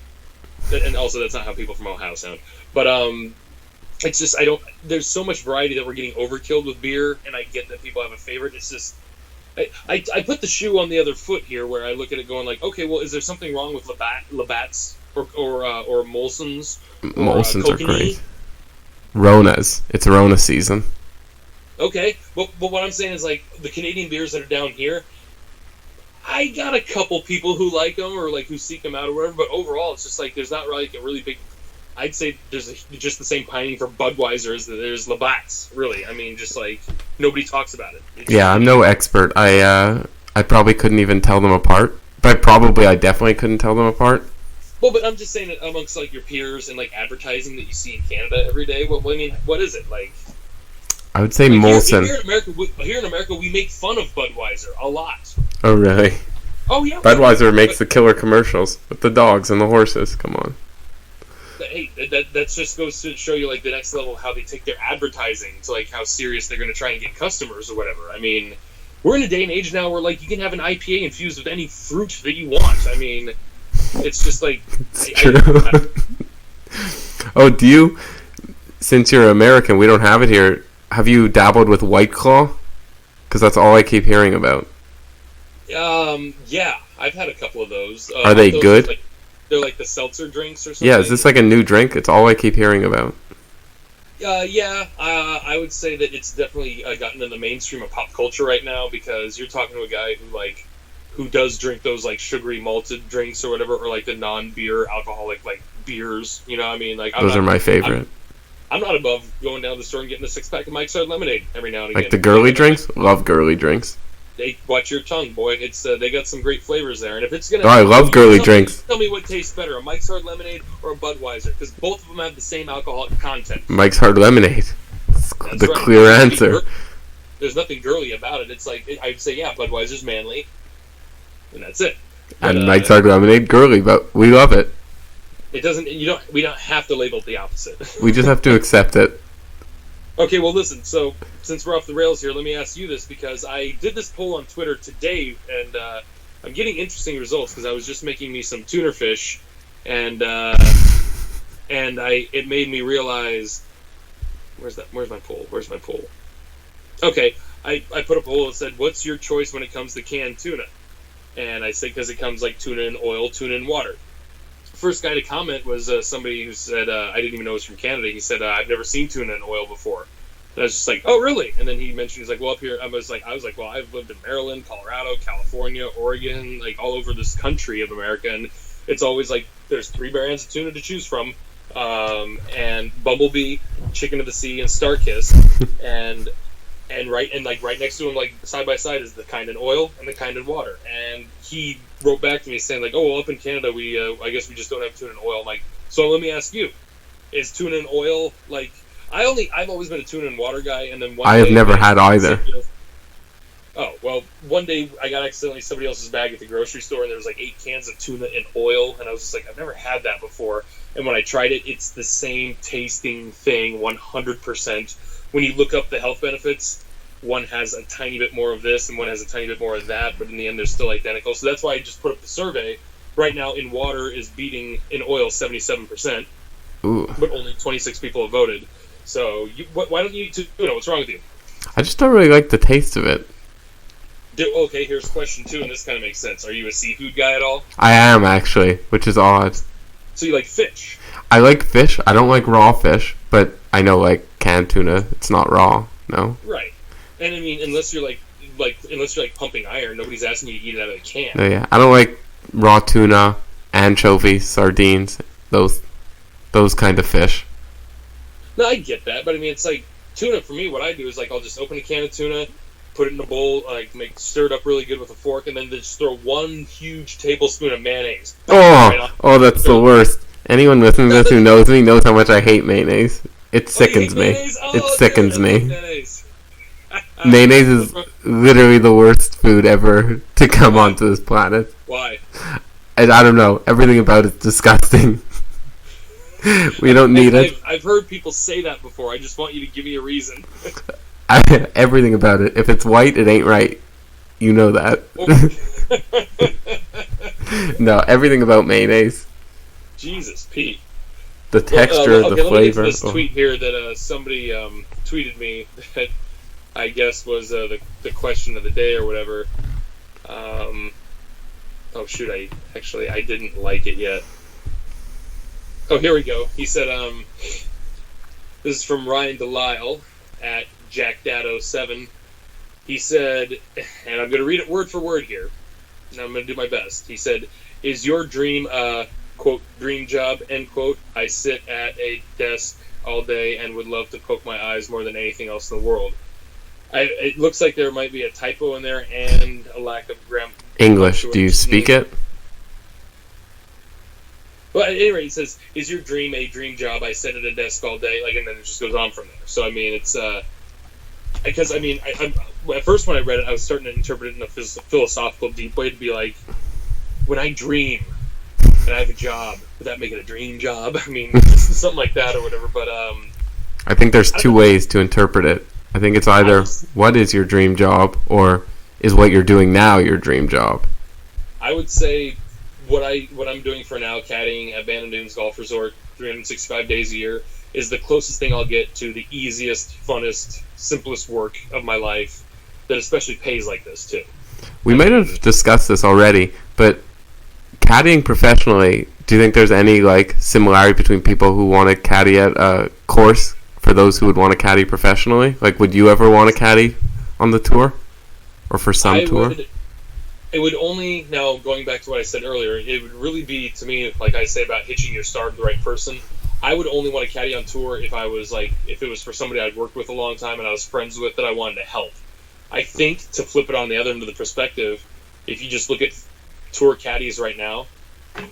and also that's not how people from Ohio sound. But it's just, there's so much variety that we're getting overkilled with beer, and I get that people have a favorite. It's just, I put the shoe on the other foot here where I look at it going like, okay, well, is there something wrong with Labatt's or Molson's? Molson's are great. Ronas. It's Rona season. Okay, but what I'm saying is, like, the Canadian beers that are down here, I got a couple people who like them or, like, who seek them out or whatever, but overall, it's just, like, there's not really, like, a really big... I'd say there's just the same pining for Budweiser as there's Labatt's, really. I mean, just, like, nobody talks about it. I'm no expert. I probably couldn't even tell them apart. I definitely couldn't tell them apart. Well, but I'm just saying that amongst, like, your peers and, like, advertising that you see in Canada every day, well, I mean, what is it? Like... I would say Molson. Here in America, we make fun of Budweiser a lot. Oh, really? Oh, yeah. Budweiser makes the killer commercials with the dogs and the horses. Come on. Hey, that just goes to show you, like, the next level of how they take their advertising to, like, how serious they're going to try and get customers or whatever. I mean, we're in a day and age now where, like, you can have an IPA infused with any fruit that you want. I mean, it's just, like... It's true. Oh, do you... Since you're American, we don't have it here... Have you dabbled with White Claw? Because that's all I keep hearing about. Yeah, I've had a couple of those. Are they good? They're like the seltzer drinks or something. Yeah, is this like a new drink? It's all I keep hearing about. Yeah, I would say that it's definitely gotten in the mainstream of pop culture right now because you're talking to a guy who does drink those like sugary malted drinks or whatever, or like the non-beer alcoholic like beers. You know what I mean? Like those are my favorite. I'm not above going down to the store and getting a 6-pack of Mike's Hard Lemonade every now and again. Like the girly drinks? Love girly drinks. Watch your tongue, boy. It's they got some great flavors there. And if it's gonna, I love girly drinks. Tell me what tastes better, a Mike's Hard Lemonade or a Budweiser, because both of them have the same alcoholic content. Mike's Hard Lemonade. That's the right. Clear answer. There's nothing girly about it. It's like I'd say, yeah, Budweiser's manly, and that's it. But, and Mike's Hard Lemonade girly, but we love it. It doesn't. We don't have to label it the opposite. We just have to accept it. Okay, well, listen, so since we're off the rails here, let me ask you this, because I did this poll on Twitter today, and I'm getting interesting results, because I was just making me some tuna fish, and it made me realize... Where's my poll? Okay, I put a poll that said, what's your choice when it comes to canned tuna? And I said, because it comes like tuna in oil, tuna in water. First guy to comment was somebody who said, I didn't even know it was from Canada. He said, I've never seen tuna in oil before. And I was just like, oh, really? And then he mentioned, he's like, well, up here, I was like, well, I've lived in Maryland, Colorado, California, Oregon, like all over this country of America. And it's always like, there's 3 brands of tuna to choose from. And Bumblebee, Chicken of the Sea, and Starkist. and right next to him, like side by side, is the kind in oil and the kind in water. And he wrote back to me saying like, oh, well, up in Canada we I guess we just don't have tuna in oil. I'm like, so let me ask you, is tuna in oil like? I've always been a tuna and water guy, and then I have never had either. Oh, well, one day I got accidentally somebody else's bag at the grocery store, and there was like 8 cans of tuna in oil, and I was just like, I've never had that before. And when I tried it, it's the same tasting thing, 100%. When you look up the health benefits, one has a tiny bit more of this, and one has a tiny bit more of that, but in the end, they're still identical. So that's why I just put up the survey. Right now, in water is beating in oil 77%, Ooh. but only 26 people have voted. So why don't you eat tuna? What's wrong with you? I just don't really like the taste of it. Okay, here's question 2, and this kind of makes sense. Are you a seafood guy at all? I am, actually, which is odd. So you like fish? I like fish. I don't like raw fish, but I know, like, canned tuna, it's not raw, no? Right. And I mean, unless you're like pumping iron, nobody's asking you to eat it out of a can. No, yeah. I don't like raw tuna, anchovies, sardines, those kind of fish. No, I get that, but I mean, it's like tuna for me. What I do is like I'll just open a can of tuna, put it in a bowl, like stir it up really good with a fork, and then just throw 1 huge tablespoon of mayonnaise. That's the worst. Anyone listening to this who knows me knows how much I hate mayonnaise. It sickens me. It sickens me. Mayonnaise is literally the worst food ever to come onto this planet. Why? And I don't know. Everything about it's disgusting. We don't need it. I've heard people say that before. I just want you to give me a reason. Everything about it. If it's white, it ain't right. You know that. No, everything about mayonnaise. Jesus, Pete. The texture, the flavor. Let me get to this tweet here that somebody tweeted me that I guess was the question of the day or whatever. Oh shoot, I didn't like it yet. Oh, here we go. He said, this is from Ryan Delisle at JackDad07. He said, and I'm going to read it word for word here, and I'm going to do my best. He said, is your dream quote, dream job, end quote? I sit at a desk all day and would love to poke my eyes more than anything else in the world. It looks like there might be a typo in there and a lack of English. Do you speak it? Well, at any rate, it says, is your dream a dream job? I sit at a desk all day, and then it just goes on from there. So, I mean, it's, because, I mean, at first when I read it, I was starting to interpret it in a philosophical, deep way to be like, when I dream and I have a job, would that make it a dream job? I mean, something like that or whatever, but, I think there's 2 ways to interpret it. I think it's either, what is your dream job, or is what you're doing now your dream job? I would say what I'm doing for now, caddying at Bandon Dunes Golf Resort 365 days a year, is the closest thing I'll get to the easiest, funnest, simplest work of my life that especially pays like this, too. We might have discussed this already, but caddying professionally, do you think there's any, like, similarity between people who want to caddy at a course for those who would want to caddy professionally? Like, would you ever want to caddy on the tour? Or for some tour? It would only, now going back to what I said earlier, it would really be, to me, like I say about hitching your star to the right person, I would only want to caddy on tour if it was for somebody I'd worked with a long time and I was friends with that I wanted to help. I think, to flip it on the other end of the perspective, if you just look at tour caddies right now,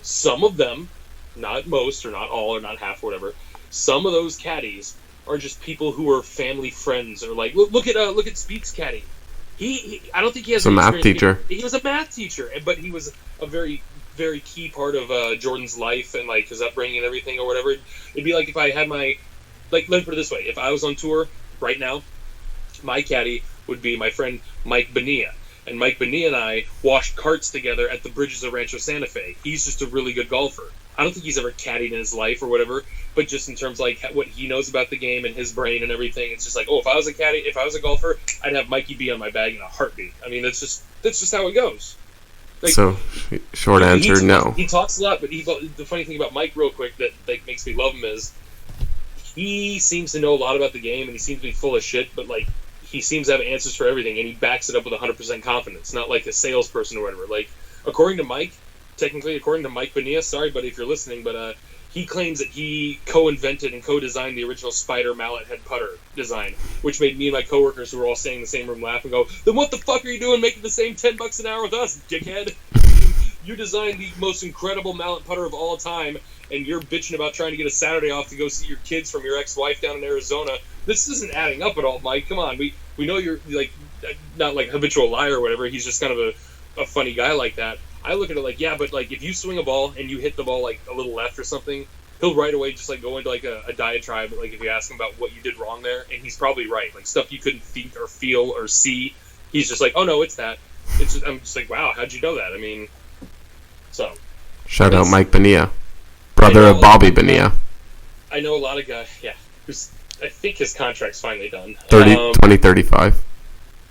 some of them, not most or not all or not half or whatever, some of those caddies are just people who are family friends or like, look at Speed's caddy. I don't think he has a math teacher. He was a math teacher, but he was a very, very key part of Jordan's life and like his upbringing and everything or whatever. It'd be like if I had let me put it this way: if I was on tour right now, my caddy would be my friend Mike Bonilla, and Mike Bonilla and I washed carts together at the Bridges of Rancho Santa Fe. He's just a really good golfer. I don't think he's ever caddied in his life or whatever, but just in terms of like what he knows about the game and his brain and everything, it's just like, oh, if I was a golfer, I'd have Mikey B on my bag in a heartbeat. I mean, that's just how it goes. Like, so, short answer, no. He talks a lot, but the funny thing about Mike, real quick, that makes me love him is he seems to know a lot about the game and he seems to be full of shit, but like he seems to have answers for everything and he backs it up with 100% confidence, not like a salesperson or whatever. Like, according to Mike Bonilla, sorry buddy if you're listening, but he claims that he co-invented and co-designed the original spider mallet head putter design, which made me and my coworkers who were all staying in the same room laugh and go, then what the fuck are you doing making the same $10 an hour with us, dickhead? You designed the most incredible mallet putter of all time, and you're bitching about trying to get a Saturday off to go see your kids from your ex-wife down in Arizona. This isn't adding up at all, Mike. Come on, we know you're like not like habitual liar or whatever. He's just kind of a funny guy like that. I look at it like, yeah, but like if you swing a ball and you hit the ball like a little left or something, he'll right away just like go into like a diatribe. Like if you ask him about what you did wrong there, and he's probably right. Like stuff you couldn't think or feel or see, he's just like, oh no, it's that. It's just, I'm just like, wow, how'd you know that? I mean, so shout out Mike Bonilla, brother of Bobby Bonilla. I know a lot of guys. Yeah, I think his contract's finally done. 2035.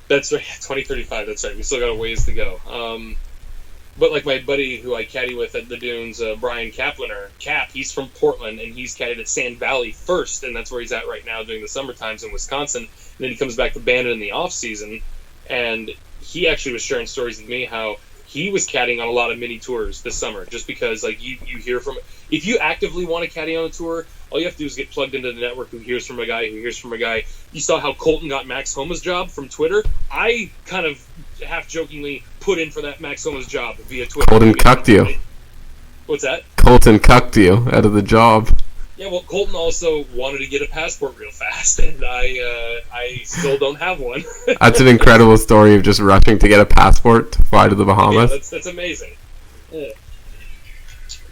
That's right, 2035. That's right. We still got a ways to go. But like my buddy who I caddy with at the Dunes, Brian Kapliner, he's from Portland, and he's caddied at Sand Valley first, and that's where he's at right now during the summer times in Wisconsin. And then he comes back to Bandon in the off season, and he actually was sharing stories with me how he was caddying on a lot of mini tours this summer, just because like you hear from, if you actively want to caddy on a tour, all you have to do is get plugged into the network who hears from a guy who hears from a guy. You saw how Colton got Max Homa's job from Twitter. I kind of half jokingly put in for that Max Homa's job via Twitter. Colton cucked you. What's that? Colton cucked you out of the job. Yeah, well, Colton also wanted to get a passport real fast, and I still don't have one. That's an incredible story of just rushing to get a passport to fly to the Bahamas. Yeah, that's amazing. Yeah.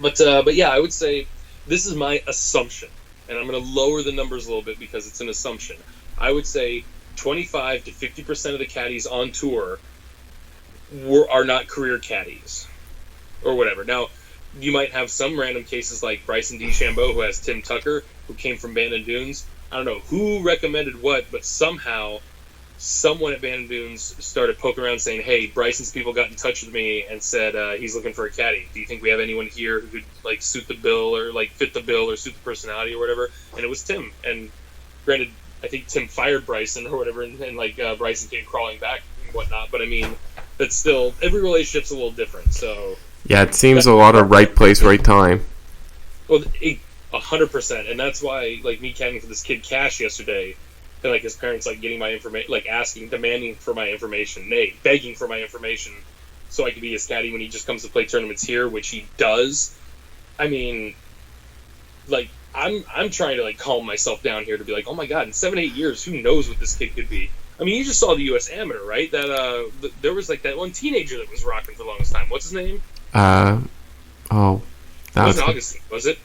But yeah, I would say this is my assumption, and I'm going to lower the numbers a little bit because it's an assumption. I would say 25 to 50% of the caddies on tour are not career caddies, or whatever. Now, you might have some random cases like Bryson DeChambeau, who has Tim Tucker, who came from Bandon Dunes. I don't know who recommended what, but somehow someone at Bandon Dunes started poking around saying, hey, Bryson's people got in touch with me and said he's looking for a caddy. Do you think we have anyone here who could like suit the bill or like fit the bill or suit the personality or whatever? And it was Tim. And granted, I think Tim fired Bryson or whatever, and Bryson came crawling back and whatnot. But I mean, that's still, every relationship's a little different, so... Yeah, it seems a lot of right place, right time. Well, 100%, and that's why, like, me caddying for this kid Cash yesterday, and like his parents like getting my information, like demanding for my information, begging for my information, so I could be his caddy when he just comes to play tournaments here, which he does. I mean, like, I'm trying to like calm myself down here to be like, oh my god, in 7-8 years, who knows what this kid could be? I mean, you just saw the U.S. Amateur, right? That there was like that one teenager that was rocking for the longest time. What's his name? That wasn't Augustine, was it?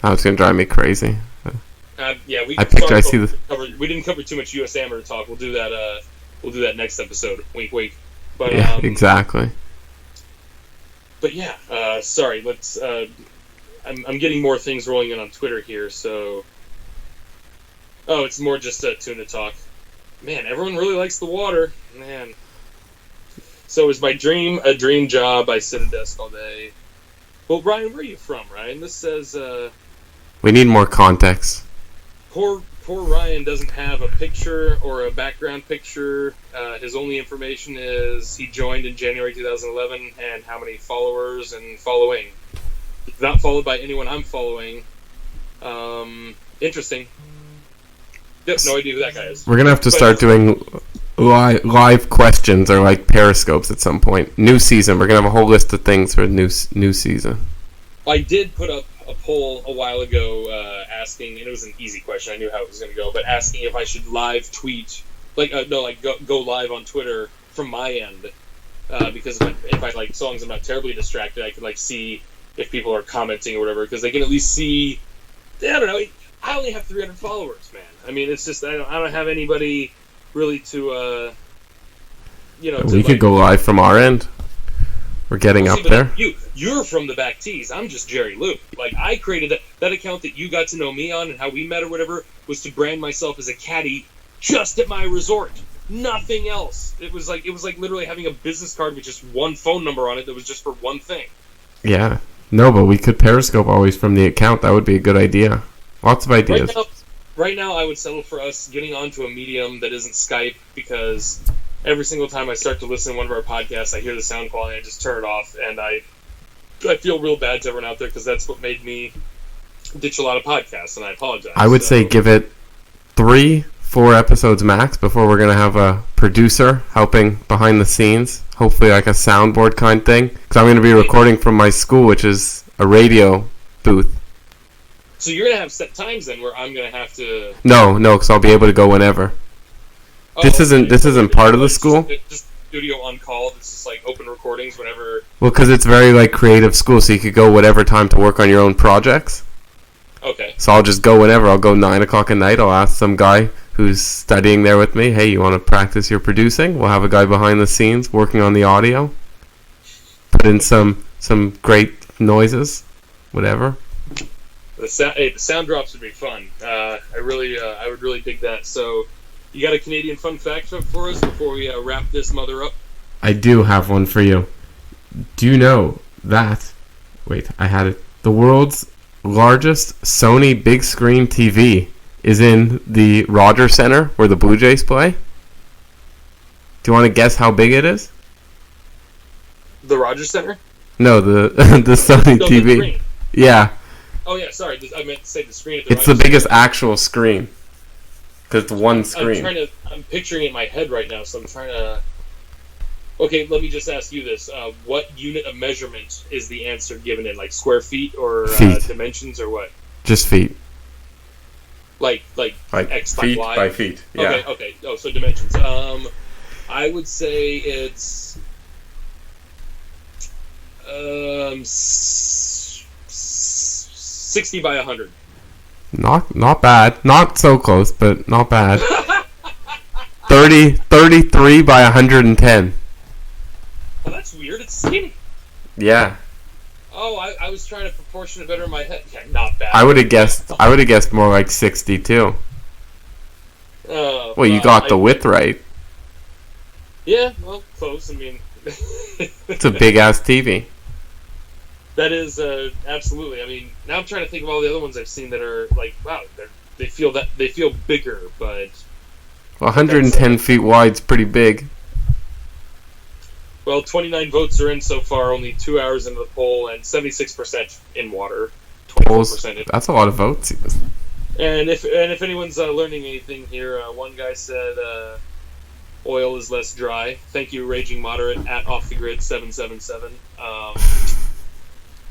That was gonna drive me crazy. Yeah, we didn't cover too much U.S. Amateur talk. We'll do that. We'll do that next episode. Wink, wink. But yeah, exactly. But yeah, sorry. Let's. I'm getting more things rolling in on Twitter here. So, it's more just tuna talk. Man, everyone really likes the water. Man. So is my dream a dream job? I sit at a desk all day. Well, Ryan, where are you from, Ryan? This says... we need more context. Poor Ryan doesn't have a picture or a background picture. His only information is he joined in January 2011 and how many followers and following. Not followed by anyone I'm following. Interesting. Yep, no idea who that guy is. We're going to have to start doing live questions or like periscopes at some point. New season. We're going to have a whole list of things for new season. I did put up a poll a while ago asking, and it was an easy question. I knew how it was going to go, but asking if I should live tweet, go live on Twitter from my end, because if I like songs I'm not terribly distracted, I can like see if people are commenting or whatever, because they can at least see. I don't know. I only have 300 followers, man. I mean, it's just I don't have anybody really to we could go live from our end. We're getting up there. You're from the back tees. I'm just Jerry Luke. Like, I created that account that you got to know me on and how we met or whatever was to brand myself as a caddy just at my resort. Nothing else. It was like literally having a business card with just one phone number on it that was just for one thing. Yeah. No, but we could Periscope always from the account. That would be a good idea. Lots of ideas. Right now, I would settle for us getting onto a medium that isn't Skype, because every single time I start to listen to one of our podcasts, I hear the sound quality, I just turn it off, and I feel real bad to everyone out there, because that's what made me ditch a lot of podcasts, and I apologize. I would say give it 3-4 episodes max before we're going to have a producer helping behind the scenes, hopefully like a soundboard kind thing, because I'm going to be recording from my school, which is a radio booth. So you're going to have set times then where I'm going to have to... No, because I'll be able to go whenever. This isn't part of the school. Just studio on call. It's just like open recordings whenever. Well, because it's very like creative school, so you could go whatever time to work on your own projects. Okay. So I'll just go whenever. I'll go 9 o'clock at night. I'll ask some guy who's studying there with me, hey, you want to practice your producing? We'll have a guy behind the scenes working on the audio. Put in some great noises, whatever. The sound drops would be fun. I would really dig that. So, you got a Canadian fun fact for us before we wrap this mother up? I do have one for you. Do you know that? Wait, I had it. The world's largest Sony big screen TV is in the Rogers Center where the Blue Jays play. Do you want to guess how big it is? The Rogers Center? No, the Sony TV. The screen. Yeah. Oh yeah, sorry. I meant to say the screen. At It's the biggest actual screen. Because it's one screen. I'm picturing it in my head right now, so I'm trying to. Okay, let me just ask you this: what unit of measurement is the answer given in, like square feet or dimensions or what? Just feet. Like X feet by Y? by feet. Yeah. Okay. Oh, so dimensions. I would say it's 60 by 100. Not bad. Not so close, but not bad. 33 by 110. Oh, that's weird. It's skinny. Yeah. Oh, I was trying to proportion it better in my head. Yeah, not bad. I would have guessed more like 62. Well, you got the width right. Yeah, well, close. I mean, it's a big ass TV. That is absolutely. I mean, now I'm trying to think of all the other ones I've seen that are like, wow, they feel bigger, but 110 feet wide is pretty big. Well, 29 votes are in so far, only 2 hours into the poll, and 76% in water, 24% in. That's a lot of votes. And if anyone's learning anything here, one guy said oil is less dry. Thank you, Raging Moderate at Off the Grid 777.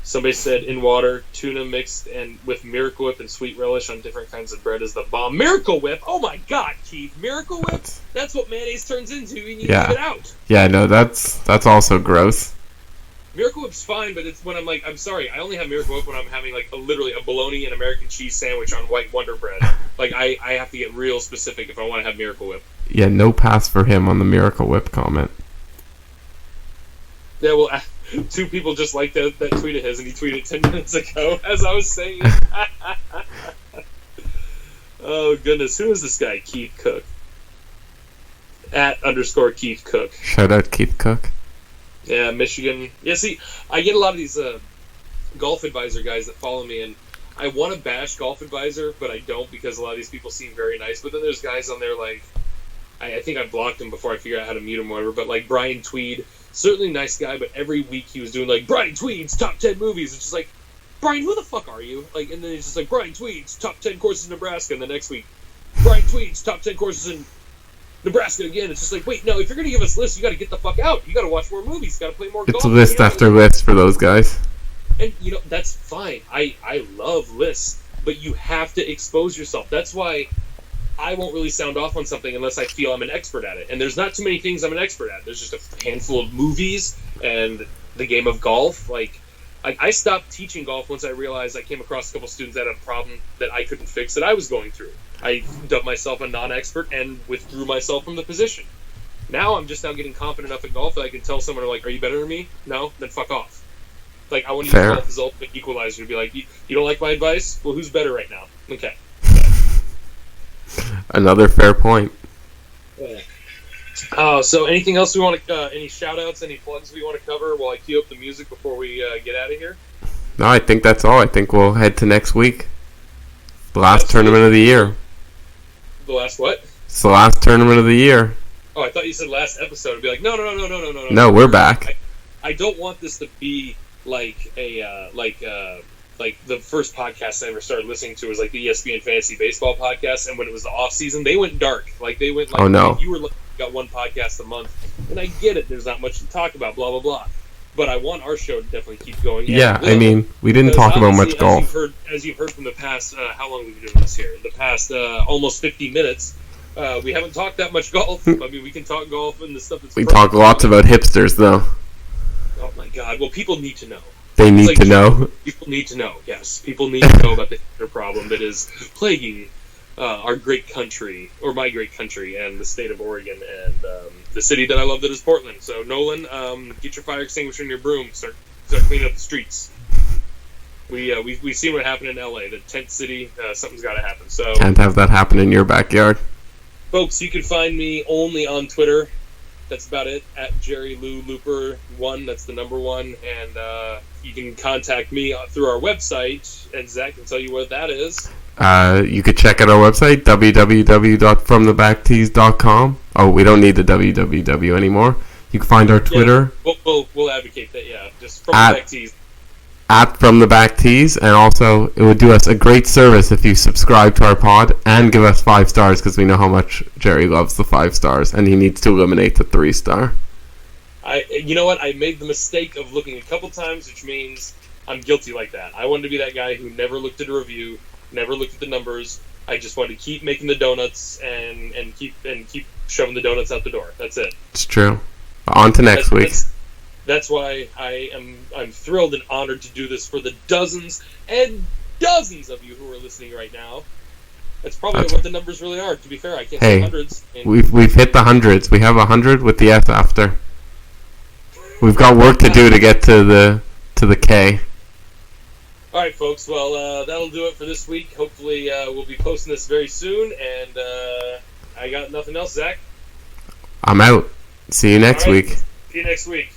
Somebody said in water, tuna mixed and with Miracle Whip and sweet relish on different kinds of bread is the bomb. Miracle Whip? Oh my God, Keith! Miracle Whip? That's what mayonnaise turns into. You need to leave it out. Yeah, no, that's also gross. Miracle Whip's fine, but it's when I'm like, I'm sorry, I only have Miracle Whip when I'm having like literally a bologna and American cheese sandwich on white Wonder Bread. Like I have to get real specific if I want to have Miracle Whip. Yeah, no pass for him on the Miracle Whip comment. Yeah, well, 2 people just liked that tweet of his, and he tweeted 10 minutes ago as I was saying. Oh goodness, who is this guy? Keith Cook at _ Keith Cook. Shout out Keith Cook. Yeah, Michigan. Yeah, see, I get a lot of these Golf Advisor guys that follow me, and I want to bash Golf Advisor, but I don't because a lot of these people seem very nice. But then there's guys on there like, I think I blocked him before I figured out how to mute him or whatever, but like Brian Tweed, certainly nice guy, but every week he was doing like, Brian Tweed's top 10 movies. It's just like, Brian, who the fuck are you? Like, and then he's just like, Brian Tweed's top 10 courses in Nebraska, and the next week, Brian Tweed's top 10 courses in Nebraska again. It's just like, wait, no, if you're going to give us lists, you got to get the fuck out. You got to watch more movies. You got to play more golf. It's list after list for those guys. And, that's fine. I love lists, but you have to expose yourself. That's why I won't really sound off on something unless I feel I'm an expert at it. And there's not too many things I'm an expert at. There's just a handful of movies and the game of golf. Like I stopped teaching golf once I realized I came across a couple students that had a problem that I couldn't fix that I was going through. I dubbed myself a non-expert and withdrew myself from the position. Now I'm just getting confident enough at golf that I can tell someone, like, are you better than me? No? Then fuck off. Like, I want to use golf as ultimate equalizer to be like, you don't like my advice? Well, who's better right now? Okay. Another fair point. So anything else we want to, any shout-outs, any plugs we want to cover while I cue up the music before we get out of here? No, I think that's all. I think we'll head to next week. The last tournament of the year. The last what? It's the last tournament of the year. Oh, I thought you said last episode. I'd be like, no. No, we're back. I don't want this to be like a like the first podcast I ever started listening to was like the ESPN Fantasy Baseball podcast, and when it was the off season, they went dark. Like they went like, oh no, you were got one podcast a month, and I get it. There's not much to talk about, blah blah blah. But I want our show to definitely keep going. Yeah, I mean, we didn't talk about much golf. As you've heard from the past, how long have we been doing this here? The past almost 50 minutes. We haven't talked that much golf. I mean, we can talk golf and the stuff that's... We talk lots about hipsters, though. Oh, my God. Well, people need to know. They need to know. People need to know, yes. People need to know about the hipster problem that is plaguing our great country, or my great country, and the state of Oregon, and the city that I love that is Portland. So, Nolan, get your fire extinguisher and your broom. Start cleaning up the streets. We've seen what happened in LA, the tent city. Something's got to happen. So Can't have that happen in your backyard. Folks, you can find me only on Twitter. That's about it. At Jerry Lou Looper 1. That's the number 1. And you can contact me through our website, and Zach can tell you what that is. You could check out our website, www.fromthebacktees.com. Oh, we don't need the www anymore. You can find our Twitter. Yeah, we'll advocate that, yeah. Just From the Back Tees. At From the Back Tees, and also it would do us a great service if you subscribe to our pod and give us 5 stars, because we know how much Jerry loves the 5 stars and he needs to eliminate the 3-star. You know what? I made the mistake of looking a couple times, which means I'm guilty like that. I wanted to be that guy who never looked at a review, never looked at the numbers. I just wanted to keep making the donuts and keep shoving the donuts out the door. That's it. It's true. On to next week. That's why I'm thrilled and honored to do this for the dozens and dozens of you who are listening right now. That's probably what the numbers really are. To be fair, I can't say hundreds. We've hit the hundreds. We have 100 with the S after. We've got work to do to get to the K. All right, folks. Well, that'll do it for this week. Hopefully, we'll be posting this very soon. And I got nothing else, Zach. I'm out. See you next week. See you next week.